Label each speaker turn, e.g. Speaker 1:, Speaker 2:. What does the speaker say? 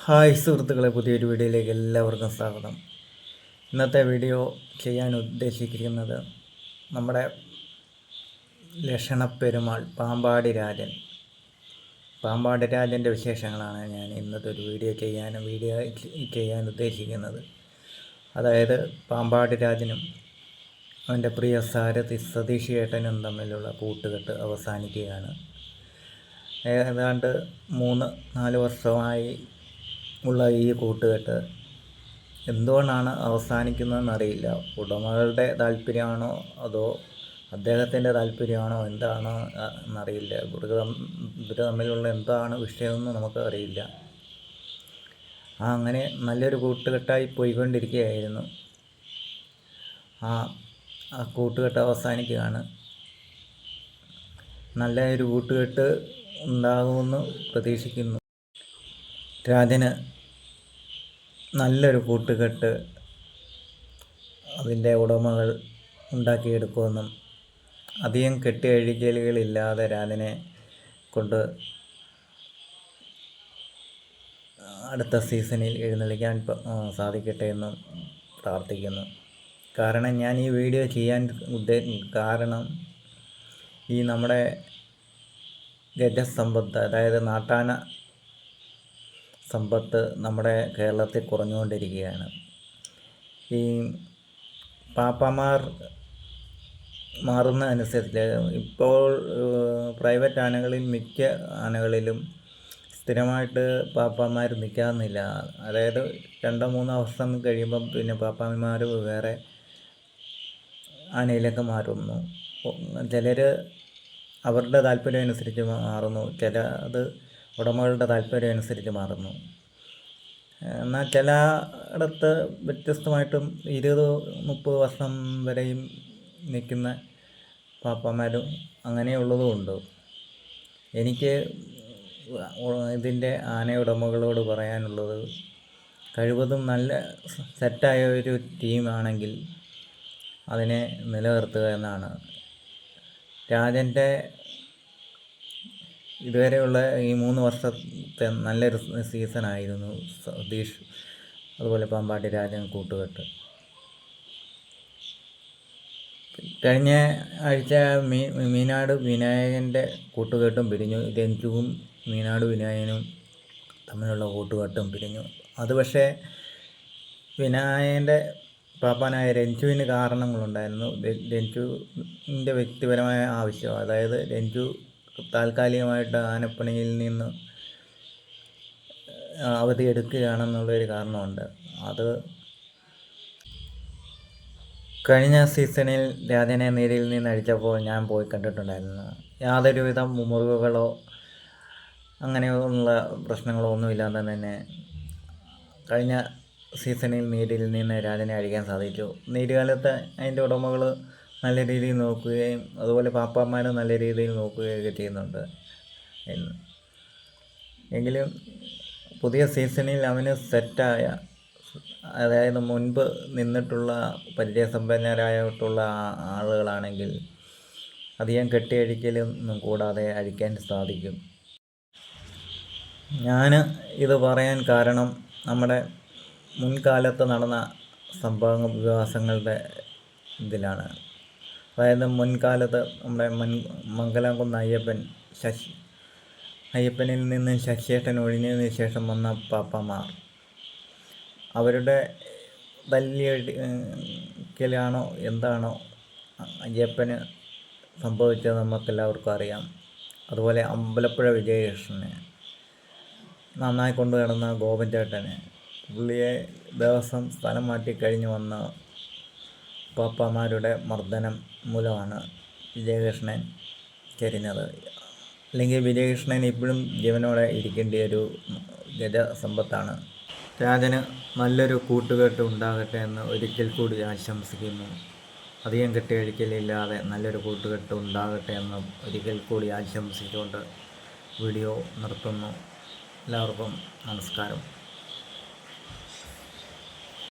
Speaker 1: Hi സുഹൃത്തുക്കളെ, പുതിയൊരു വീഡിയോയിലേക്ക് എല്ലാവർക്കും സ്വാഗതം. ഇന്നത്തെ വീഡിയോ ചെയ്യാൻ ഉദ്ദേശിക്കുന്നത് നമ്മുടെ ലക്ഷണപ്പെരുമാൾ പാമ്പാടി രാജൻ്റെ വിശേഷങ്ങളാണ് ഞാൻ ഇന്നത്തെ ഒരു വീഡിയോ ചെയ്യാൻ ഉദ്ദേശിക്കുന്നത്. അതായത് പാമ്പാടി രാജനും അവൻ്റെ പ്രിയ സാരഥി സതീഷ് ഏട്ടനും തമ്മിലുള്ള കൂട്ടുകെട്ട് അവസാനിക്കുകയാണ്. ഏതാണ്ട് 3-4 വർഷമായി ഉള്ള ഈ കൂട്ടുകെട്ട് എന്തുകൊണ്ടാണ് അവസാനിക്കുന്നതെന്നറിയില്ല. ഉടമകളുടെ താല്പര്യമാണോ അതോ അദ്ദേഹത്തിൻ്റെ താല്പര്യമാണോ എന്താണോ എന്നറിയില്ല. ഇവർ തമ്മിലുള്ള എന്താണ് വിഷയമെന്ന് നമുക്ക് അറിയില്ല. അങ്ങനെ നല്ലൊരു കൂട്ടുകെട്ടായി പോയിക്കൊണ്ടിരിക്കുകയായിരുന്നു. ആ കൂട്ടുകെട്ട് അവസാനിക്കുകയാണ്. നല്ലൊരു കൂട്ടുകെട്ട് ഉണ്ടാകുമെന്ന് പ്രതീക്ഷിക്കുന്നു. രാജന് നല്ലൊരു കൂട്ടുകെട്ട് അതിൻ്റെ ഉടമകൾ ഉണ്ടാക്കിയെടുക്കുമെന്നും അധികം കെട്ടിയഴിക്കലുകളില്ലാതെ രാജനെ കൊണ്ട് അടുത്ത സീസണിൽ എഴുന്നള്ളിക്കാൻ സാധിക്കട്ടെ എന്നും പ്രാർത്ഥിക്കുന്നു. കാരണം ഞാൻ ഈ വീഡിയോ ചെയ്യാൻ കാരണം ഈ നമ്മുടെ ഗജസമ്പത്ത്, അതായത് നാട്ടാന സമ്പത്ത് നമ്മുടെ കേരളത്തിൽ കുറഞ്ഞുകൊണ്ടിരിക്കുകയാണ്. ഈ പാപ്പാമാർ മാറുന്നതനുസരിച്ച് ഇപ്പോൾ പ്രൈവറ്റ് ആനകളിൽ മിക്ക ആനകളിലും സ്ഥിരമായിട്ട് പാപ്പാമാർ നിൽക്കാമെന്നില്ല. അതായത് 2-3 വർഷം കഴിയുമ്പം പിന്നെ പാപ്പാമാർ വേറെ ആനയിലേക്ക് മാറുന്നു. ചിലർ അവരുടെ താല്പര്യം അനുസരിച്ച് മാറുന്നു, അത് ഉടമകളുടെ താല്പര്യം അനുസരിച്ച് മാറുന്നു. എന്നാൽ ചിലയിടത്ത് വ്യത്യസ്തമായിട്ടും 20-30 വർഷം വരെയും നിൽക്കുന്ന പാപ്പന്മാരും അങ്ങനെയുള്ളതുമുണ്ട്. എനിക്ക് ഇതിൻ്റെ ആനയുടമകളോട് പറയാനുള്ളത്, കഴിവതും നല്ല സെറ്റായ ഒരു ടീമാണെങ്കിൽ അതിനെ നിലനിർത്തുക എന്നാണ്. രാജൻ്റെ ഇതുവരെയുള്ള ഈ 3 വർഷത്തെ നല്ലൊരു സീസണായിരുന്നു സതീഷ് അതുപോലെ പാമ്പാടി രാജൻ കൂട്ടുകെട്ട്. കഴിഞ്ഞ ആഴ്ച മീനാട് വിനായകൻ്റെ കൂട്ടുകെട്ടും പിരിഞ്ഞു. രഞ്ജുവും മീനാട് വിനായകനും തമ്മിലുള്ള കൂട്ടുകെട്ടും പിരിഞ്ഞു. അത് പക്ഷേ വിനായകൻ്റെ പാപ്പാനായ രഞ്ജുവിന് കാരണങ്ങളുണ്ടായിരുന്നു. രഞ്ജുവിൻ്റെ വ്യക്തിപരമായ ആവശ്യം, അതായത് രഞ്ജു താൽക്കാലികമായിട്ട് ആനപ്പണിയിൽ നിന്ന് അവധി എടുക്കുകയാണെന്നുള്ളൊരു കാരണമുണ്ട്. അത് കഴിഞ്ഞ സീസണിൽ രാജനെ നീരിൽ നിന്ന് അടിച്ചപ്പോൾ ഞാൻ പോയി കണ്ടിട്ടുണ്ടായിരുന്നു. യാതൊരുവിധ മുറിവുകളോ അങ്ങനെയുള്ള പ്രശ്നങ്ങളോ ഒന്നുമില്ലാതെ തന്നെ കഴിഞ്ഞ സീസണിൽ നീരിൽ നിന്ന് രാജനെ അഴിക്കാൻ സാധിച്ചു. നീരുകാലത്ത് അതിൻ്റെ ഉടമകൾ നല്ല രീതിയിൽ നോക്കുകയും അതുപോലെ പാപ്പാന്മാർ നല്ല രീതിയിൽ നോക്കുകയൊക്കെ ചെയ്യുന്നുണ്ട്. എങ്കിലും പുതിയ സീസണിൽ അവന് സെറ്റായ, അതായത് മുൻപ് നിന്നിട്ടുള്ള പരിചയസമ്പന്നരായിട്ടുള്ള ആളുകളാണെങ്കിൽ അധികം കെട്ടിയഴിക്കലൊന്നും കൂടാതെ അഴിക്കാൻ സാധിക്കും. ഞാൻ ഇത് പറയാൻ കാരണം നമ്മുടെ മുൻകാലത്ത് നടന്ന വികാസങ്ങളുടെ ഇതിലാണ്. അതായത് മുൻകാലത്ത് നമ്മുടെ മംഗലാംകുന്ന് അയ്യപ്പനിൽ നിന്ന് ശശിയേട്ടൻ ഒഴിഞ്ഞതിന് ശേഷം വന്ന പാപ്പമാർ, അവരുടെ തല്ലിയടിക്കലാണോ എന്താണോ അയ്യപ്പന് സംഭവിച്ചത് നമുക്കെല്ലാവർക്കും അറിയാം. അതുപോലെ അമ്പലപ്പുഴ വിജയകൃഷ്ണനെ നന്നായി കൊണ്ടു കിടന്ന ഗോപൻ ചേട്ടനെ, പുള്ളിയെ ദിവസം സ്ഥലം മാറ്റി കഴിഞ്ഞ് വന്ന പാപ്പാമാരുടെ മർദ്ദനം മൂലമാണ് വിജയകൃഷ്ണൻ ചരിഞ്ഞത്. അല്ലെങ്കിൽ വിജയകൃഷ്ണൻ ഇപ്പോഴും ജീവനോടെ ഇരിക്കേണ്ട ഒരു ഗജസമ്പത്താണ്. രാജന് നല്ലൊരു കൂട്ടുകെട്ട് ഉണ്ടാകട്ടെ എന്ന് ഒരിക്കൽ കൂടി ആശംസിക്കുന്നു. അധികം കെട്ടിയഴിക്കലില്ലാതെ നല്ലൊരു കൂട്ടുകെട്ട് ഉണ്ടാകട്ടെ എന്ന് ഒരിക്കൽ കൂടി ആശംസിച്ചുകൊണ്ട് വീഡിയോ നിർത്തുന്നു. എല്ലാവർക്കും നമസ്കാരം.